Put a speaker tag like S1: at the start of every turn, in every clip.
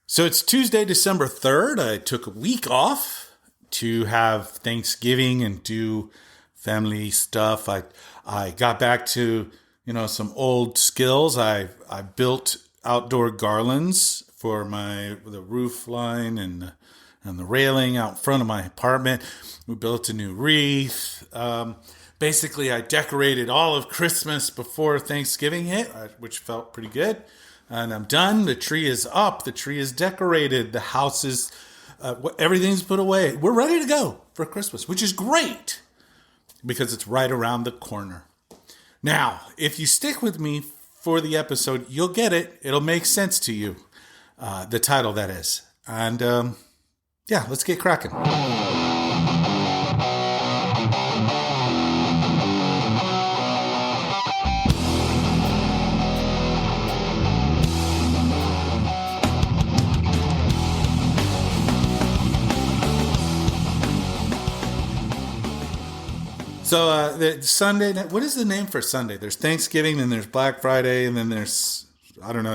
S1: So it's Tuesday, December 3rd. I took a week off to have Thanksgiving and do family stuff. I got back to, some old skills. I built outdoor garlands for the roof line and the railing out front of my apartment. We built a new wreath. Basically, I decorated all of Christmas before Thanksgiving hit, which felt pretty good. And I'm done. The tree is up. The tree is decorated. The house is, everything's put away. We're ready to go for Christmas, which is great because it's right around the corner. Now, if you stick with me for the episode, you'll get it. It'll make sense to you. The title, that is. And let's get cracking. So the Sunday, what is the name for Sunday? There's Thanksgiving, then there's Black Friday, and then there's,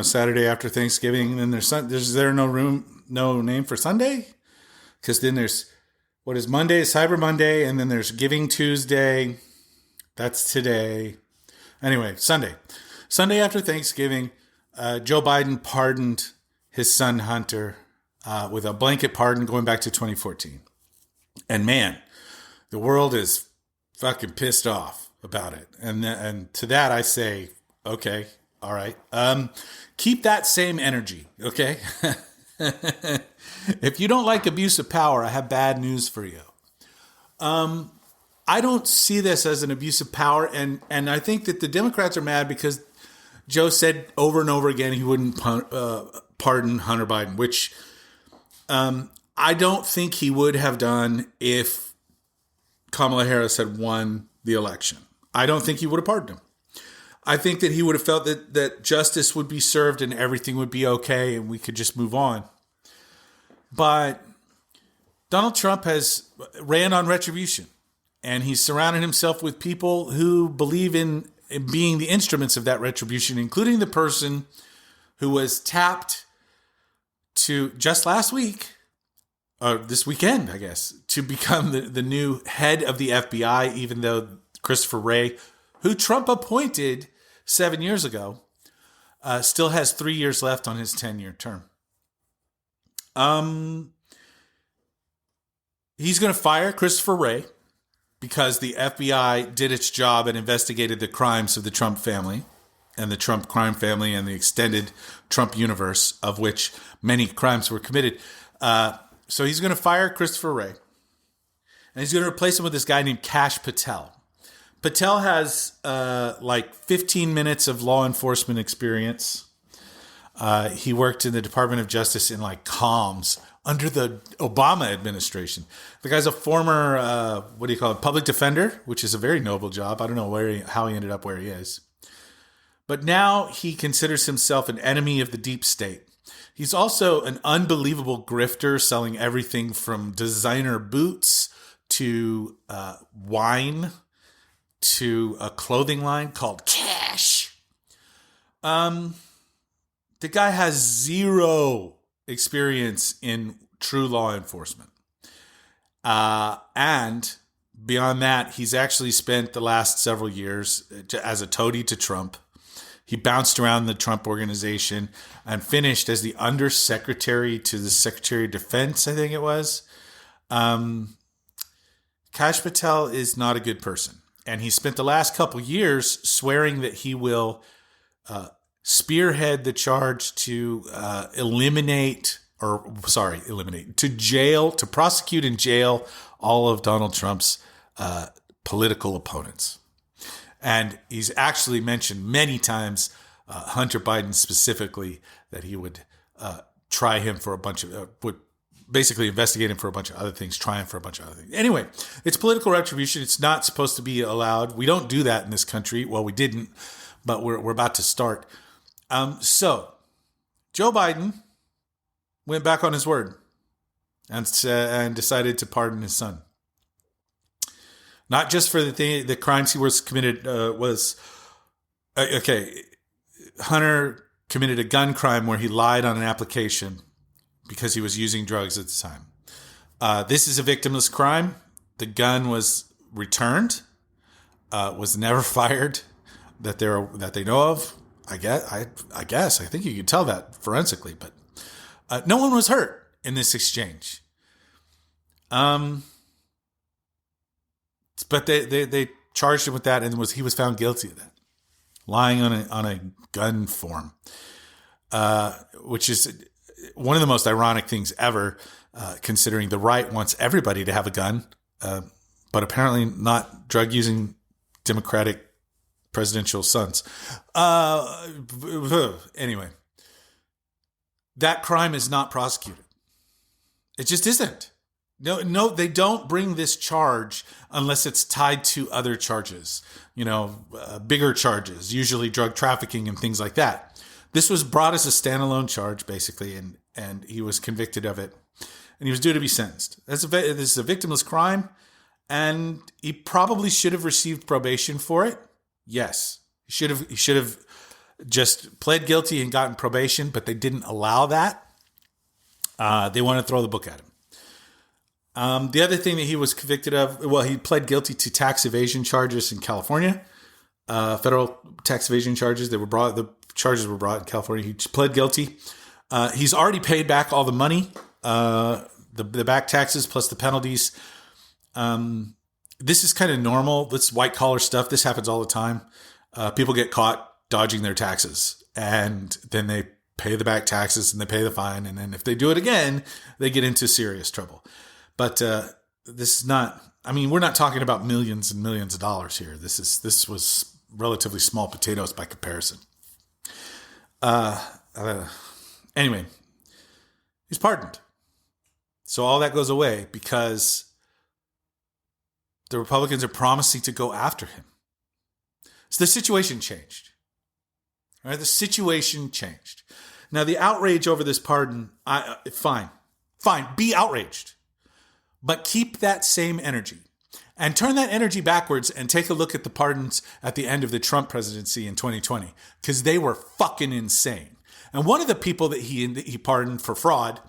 S1: Saturday after Thanksgiving, and then is there no name for Sunday? Because then there's, what is Monday, Cyber Monday, and then there's Giving Tuesday. That's today. Anyway, Sunday. Sunday after Thanksgiving, Joe Biden pardoned his son Hunter with a blanket pardon going back to 2014. And man, the world is fucking pissed off about it. And to that I say, okay, all right. Keep that same energy, okay? If you don't like abuse of power, I have bad news for you. I don't see this as an abuse of power, and I think that the Democrats are mad because Joe said over and over again he wouldn't pardon Hunter Biden, which I don't think he would have done if Kamala Harris had won the election. I don't think he would have pardoned him. I think that he would have felt that justice would be served and everything would be okay and we could just move on. But Donald Trump has ran on retribution, and he's surrounded himself with people who believe in being the instruments of that retribution, including the person who was tapped to just last week, or this weekend, I guess, to become the new head of the FBI, even though Christopher Wray, who Trump appointed 7 years ago, still has 3 years left on his 10-year term. He's going to fire Christopher Wray because the FBI did its job and investigated the crimes of the Trump family and the Trump crime family and the extended Trump universe, of which many crimes were committed. So he's going to fire Christopher Wray, and he's going to replace him with this guy named Kash Patel. Patel has 15 minutes of law enforcement experience. He worked in the Department of Justice in comms under the Obama administration. The guy's a former, public defender, which is a very noble job. I don't know how he ended up where he is. But now he considers himself an enemy of the deep state. He's also an unbelievable grifter, selling everything from designer boots to wine to a clothing line called Cash. The guy has zero experience in true law enforcement. And beyond that, he's actually spent the last several years as a toady to Trump. He bounced around the Trump organization and finished as the undersecretary to the Secretary of Defense, I think it was. Kash Patel is not a good person. And he spent the last couple years swearing that he will spearhead the charge to to prosecute and jail all of Donald Trump's political opponents. And he's actually mentioned many times, Hunter Biden specifically, that he would try him for a bunch of, would basically investigate him for a bunch of other things, try him for a bunch of other things. Anyway, it's political retribution. It's not supposed to be allowed. We don't do that in this country. Well, we didn't, but we're about to start. So Joe Biden went back on his word and decided to pardon his son. Not just for the crimes he was committed Hunter committed a gun crime where he lied on an application because he was using drugs at the time. This is a victimless crime. The gun was returned, was never fired that they know of. I guess. I think you could tell that forensically, but no one was hurt in this exchange. But they charged him with that, and he was found guilty of that, lying on a gun form, which is one of the most ironic things ever, considering the right wants everybody to have a gun, but apparently not drug-using Democratic presidential sons. Anyway, that crime is not prosecuted. It just isn't. No, they don't bring this charge unless it's tied to other charges, bigger charges, usually drug trafficking and things like that. This was brought as a standalone charge, basically, and he was convicted of it, and he was due to be sentenced. This is a victimless crime, and he probably should have received probation for it. Yes, he should have just pled guilty and gotten probation, but they didn't allow that. They wanted to throw the book at him. The other thing that he was convicted of, he pled guilty to tax evasion charges in California, federal tax evasion charges. The charges were brought in California. He pled guilty. He's already paid back all the money, the back taxes plus the penalties. This is kind of normal. This white collar stuff. This happens all the time. People get caught dodging their taxes, and then they pay the back taxes and they pay the fine. And then if they do it again, they get into serious trouble. But this is not, we're not talking about millions and millions of dollars here. This was relatively small potatoes by comparison. Anyway, he's pardoned. So all that goes away because the Republicans are promising to go after him. So the situation changed. All right, the situation changed. Now, the outrage over this pardon, fine, be outraged. But keep that same energy and turn that energy backwards and take a look at the pardons at the end of the Trump presidency in 2020, because they were fucking insane. And one of the people that he pardoned for fraud,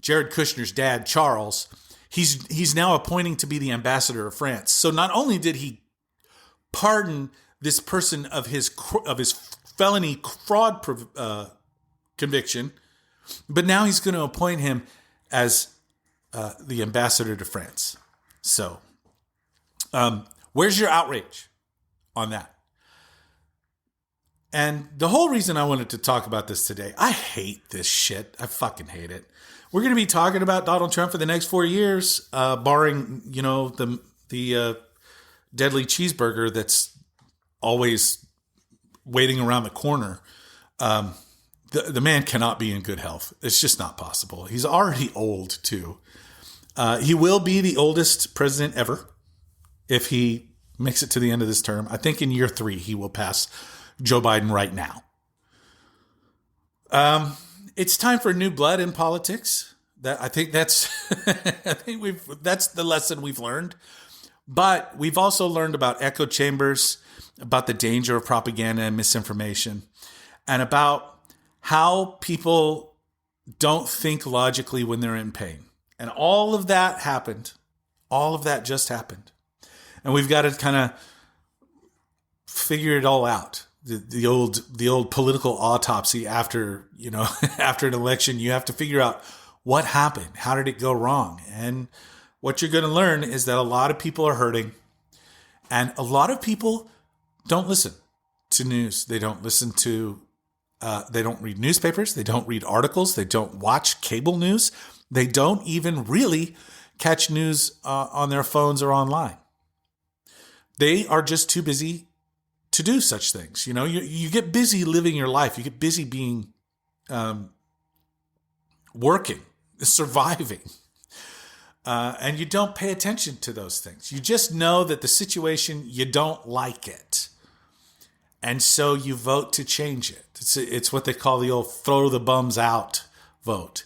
S1: Jared Kushner's dad, Charles, he's now appointing to be the ambassador of France. So not only did he pardon this person of his felony fraud conviction, but now he's going to appoint him as the ambassador to France. So, where's your outrage on that? And the whole reason I wanted to talk about this today, I hate this shit. I fucking hate it. We're going to be talking about Donald Trump for the next 4 years, barring, the deadly cheeseburger that's always waiting around the corner. The man cannot be in good health. It's just not possible. He's already old, too. He will be the oldest president ever if he makes it to the end of this term. I think in year 3, he will pass Joe Biden right now. It's time for new blood in politics. That's the lesson we've learned. But we've also learned about echo chambers, about the danger of propaganda and misinformation, and about how people don't think logically when they're in pain. And all of that happened. All of that just happened. And we've got to kind of figure it all out. The old political autopsy after an election. You have to figure out what happened. How did it go wrong? And what you're going to learn is that a lot of people are hurting, and a lot of people don't listen to news. They don't listen to they don't read newspapers. They don't read articles. They don't watch cable news. They don't even really catch news on their phones or online. They are just too busy to do such things. You get busy living your life. You get busy being working, surviving. And you don't pay attention to those things. You just know that the situation, you don't like it. And so you vote to change it. It's what they call the old throw the bums out vote.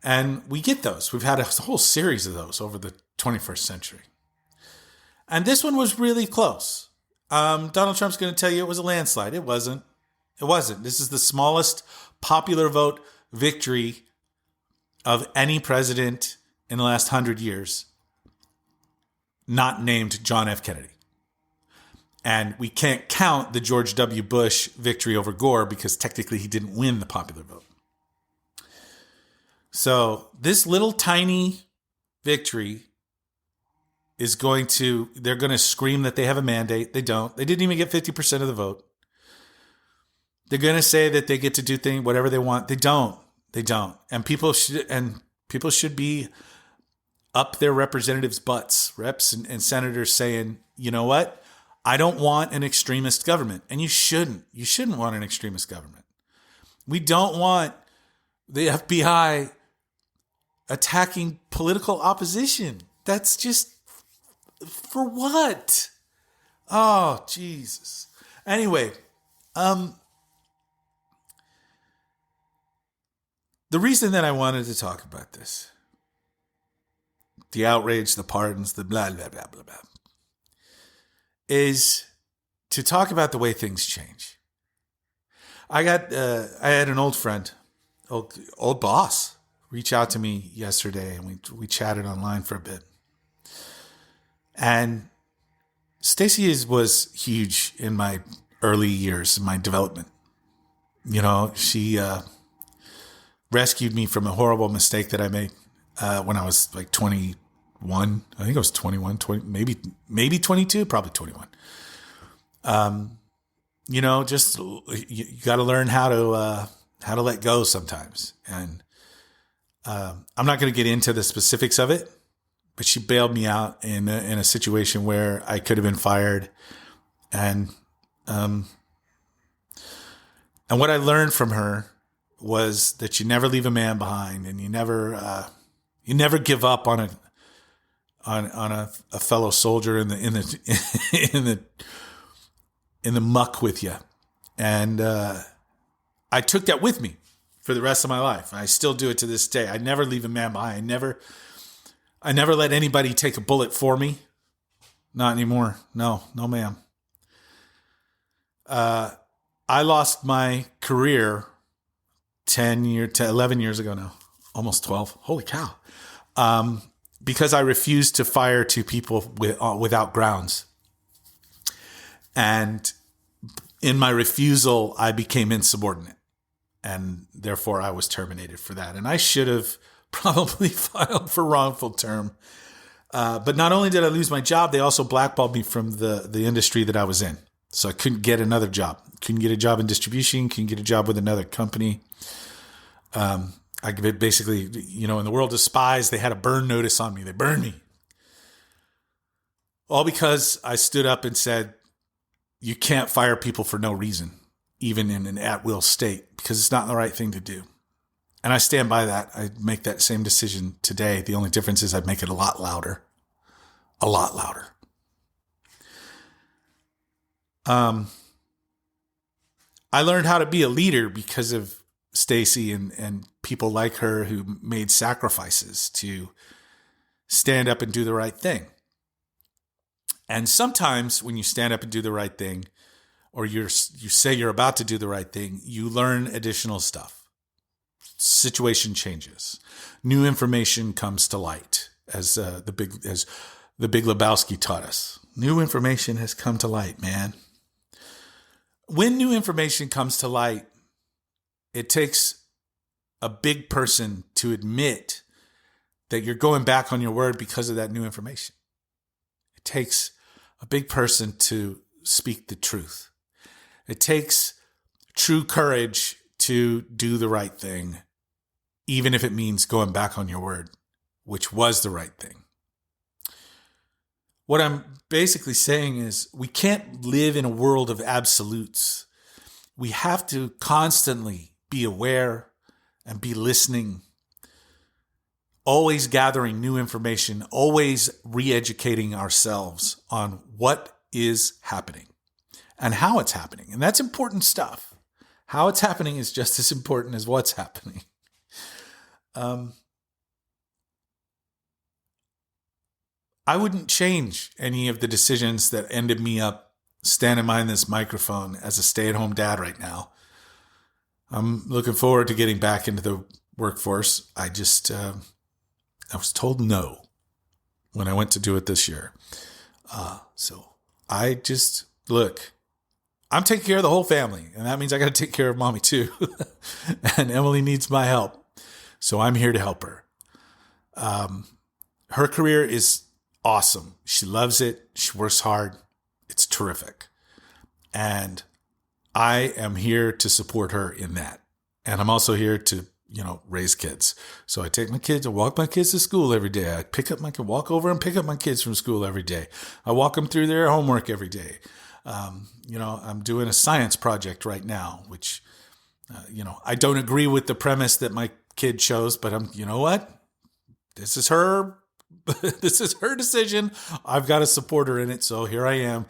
S1: And we get those. We've had a whole series of those over the 21st century. And this one was really close. Donald Trump's going to tell you it was a landslide. It wasn't. This is the smallest popular vote victory of any president in the last 100 years not named John F. Kennedy. And we can't count the George W. Bush victory over Gore because technically he didn't win the popular vote. So this little tiny victory is they're going to scream that they have a mandate. They don't. They didn't even get 50% of the vote. They're going to say that they get to do whatever they want. They don't. They don't. And people should be up their representatives' butts, reps and senators saying, you know what? I don't want an extremist government. And you shouldn't. You shouldn't want an extremist government. We don't want the FBI attacking political opposition. That's just, for what? Oh, Jesus. Anyway, the reason that I wanted to talk about this, the outrage, the pardons, the blah, blah, blah, blah, blah, is to talk about the way things change. I had an old friend, old boss, reach out to me yesterday, and we chatted online for a bit. And Stacy was huge in my early years, in my development. You know, she rescued me from a horrible mistake that I made when I was like 21. I think I was 21, 20, maybe 22, probably 21. You know, just you got to learn how to let go sometimes. And I'm not going to get into the specifics of it, but she bailed me out in a situation where I could have been fired. And what I learned from her was that you never leave a man behind, and you never give up on a fellow soldier in the muck with you. And I took that with me for the rest of my life. I still do it to this day. I never leave a man behind. I never let anybody take a bullet for me. Not anymore. No, ma'am. I lost my career 11 years ago now. Almost 12. Holy cow. Because I refused to fire two people without grounds. And in my refusal, I became insubordinate. And therefore, I was terminated for that. And I should have probably filed for wrongful term. But not only did I lose my job, they also blackballed me from the industry that I was in. So I couldn't get another job. Couldn't get a job in distribution. Couldn't get a job with another company. I basically, in the world of spies, they had a burn notice on me. They burned me. All because I stood up and said, you can't fire people for no reason, even in an at-will state, because it's not the right thing to do. And I stand by that. I make that same decision today. The only difference is I make it a lot louder. A lot louder. I learned how to be a leader because of Stacy and people like her who made sacrifices to stand up and do the right thing. And sometimes when you stand up and do the right thing, or you say you're about to do the right thing, you learn additional stuff. Situation changes. New information comes to light, as the Big Lebowski taught us. New information has come to light, man. When new information comes to light, it takes a big person to admit that you're going back on your word because of that new information. It takes a big person to speak the truth. It takes true courage to do the right thing, even if it means going back on your word, which was the right thing. What I'm basically saying is we can't live in a world of absolutes. We have to constantly be aware and be listening, always gathering new information, always re-educating ourselves on what is happening and how it's happening. And that's important stuff. How it's happening is just as important as what's happening. I wouldn't change any of the decisions that ended me up standing behind this microphone as a stay-at-home dad right now. I'm looking forward to getting back into the workforce. I was told no when I went to do it this year. So I just, look, I'm taking care of the whole family, and that means I got to take care of mommy too. And Emily needs my help. So I'm here to help her. Her career is awesome. She loves it. She works hard. It's terrific. And I am here to support her in that. And I'm also here to, raise kids. So I take my kids, I walk my kids to school every day. I walk over and pick up my kids from school every day. I walk them through their homework every day. I'm doing a science project right now, which, I don't agree with the premise that my kid chose, but you know what? This is her decision. I've got to support her in it. So here I am,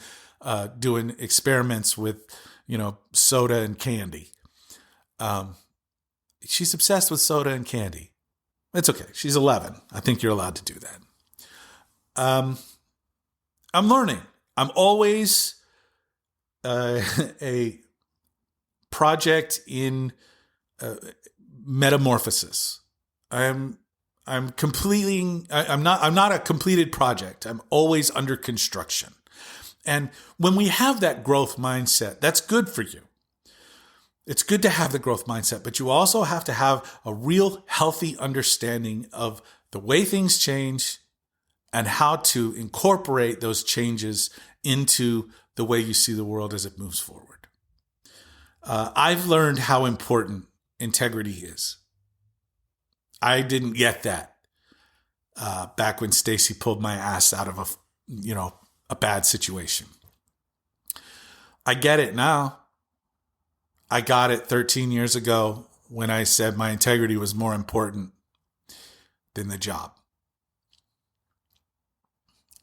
S1: doing experiments with, soda and candy. She's obsessed with soda and candy. It's okay. She's 11. I think you're allowed to do that. I'm learning. I'm always a project in metamorphosis. I'm not a completed project. I'm always under construction. And when we have that growth mindset, that's good for you. It's good to have the growth mindset, but you also have to have a real healthy understanding of the way things change and how to incorporate those changes into the way you see the world as it moves forward. I've learned how important integrity is. I didn't get that back when Stacy pulled my ass out of a bad situation. I get it now. I got it 13 years ago when I said my integrity was more important than the job.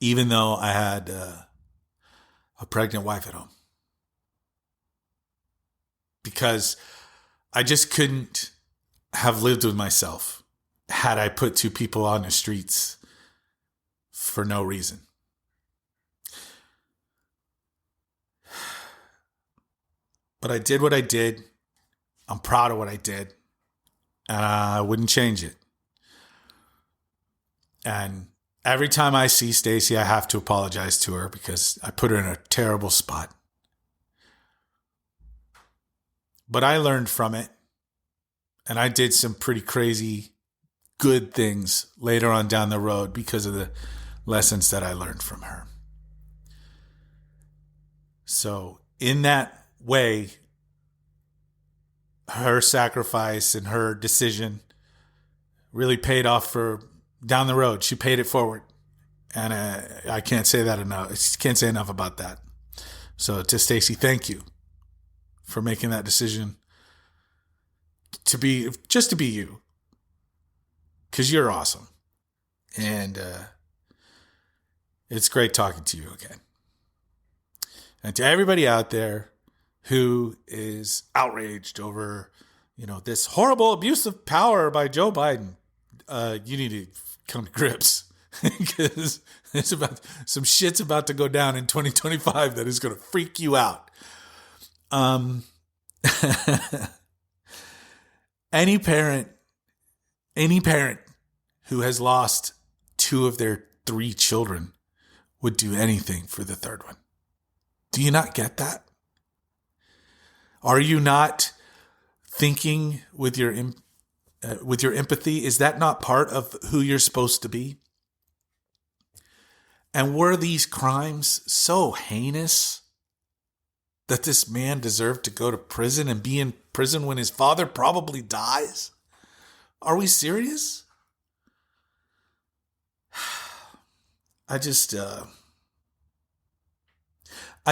S1: Even though I had a pregnant wife at home. Because I just couldn't have lived with myself had I put two people on the streets for no reason. But I did what I did. I'm proud of what I did. And I wouldn't change it. And every time I see Stacy, I have to apologize to her because I put her in a terrible spot. But I learned from it. And I did some pretty crazy good things later on down the road because of the lessons that I learned from her. So in that way, her sacrifice and her decision really paid off for down the road. She paid it forward. And I can't say that enough. I can't say enough about that. So to Stacy, thank you for making that decision to be you. Because you're awesome. And it's great talking to you again. And to everybody out there who is outraged over, this horrible abuse of power by Joe Biden, you need to come to grips because some shit's about to go down in 2025 that is going to freak you out. Any parent who has lost two of their three children would do anything for the third one. Do you not get that? Are you not thinking with your empathy? Is that not part of who you're supposed to be? And were these crimes so heinous that this man deserved to go to prison and be in prison when his father probably dies? Are we serious? I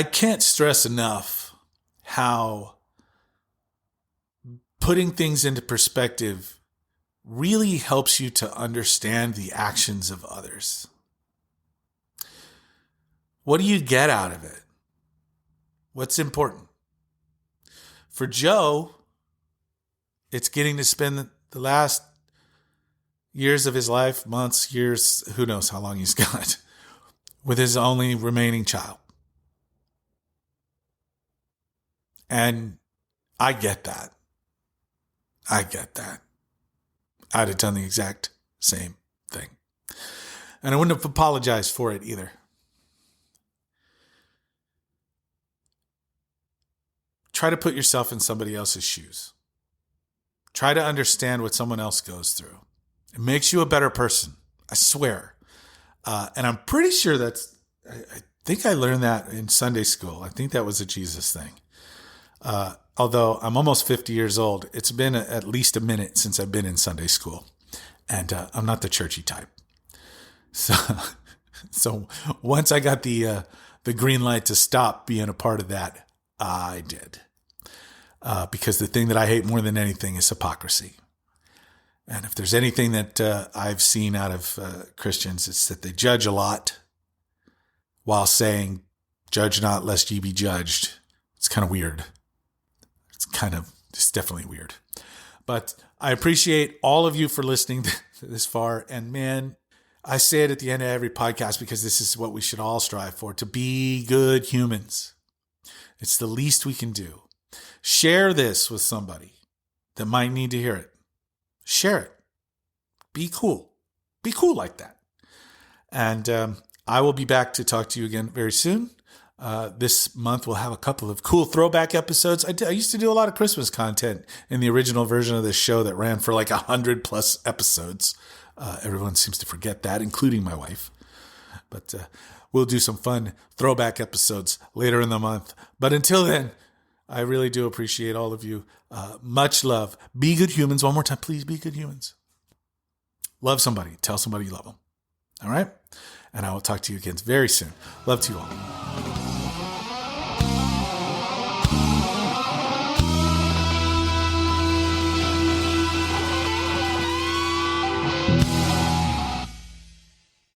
S1: can't stress enough how putting things into perspective really helps you to understand the actions of others. What do you get out of it? What's important? For Joe, it's getting to spend the last years of his life, months, years, who knows how long he's got, with his only remaining child. And I get that. I'd have done the exact same thing. And I wouldn't have apologized for it either. Try to put yourself in somebody else's shoes. Try to understand what someone else goes through. It makes you a better person. I swear. And I'm pretty sure I think I learned that in Sunday school. I think that was a Jesus thing. Although I'm almost 50 years old, it's been at least a minute since I've been in Sunday school. And I'm not the churchy type. So once I got the green light to stop being a part of that, I did. Because the thing that I hate more than anything is hypocrisy. And if there's anything that I've seen out of Christians, it's that they judge a lot while saying, judge not lest ye be judged. It's kind of weird. It's definitely weird. But I appreciate all of you for listening this far. And man, I say it at the end of every podcast because this is what we should all strive for, to be good humans. It's the least we can do. Share this with somebody that might need to hear it. Share it. Be cool. Be cool like that. And I will be back to talk to you again very soon. This month we'll have a couple of cool throwback episodes. I used to do a lot of Christmas content in the original version of this show that ran for like 100+ episodes. Everyone seems to forget that, including my wife. But we'll do some fun throwback episodes later in the month. But until then, I really do appreciate all of you. Much love. Be good humans. One more time, please be good humans. Love somebody. Tell somebody you love them. All right? And I will talk to you again very soon. Love to you all.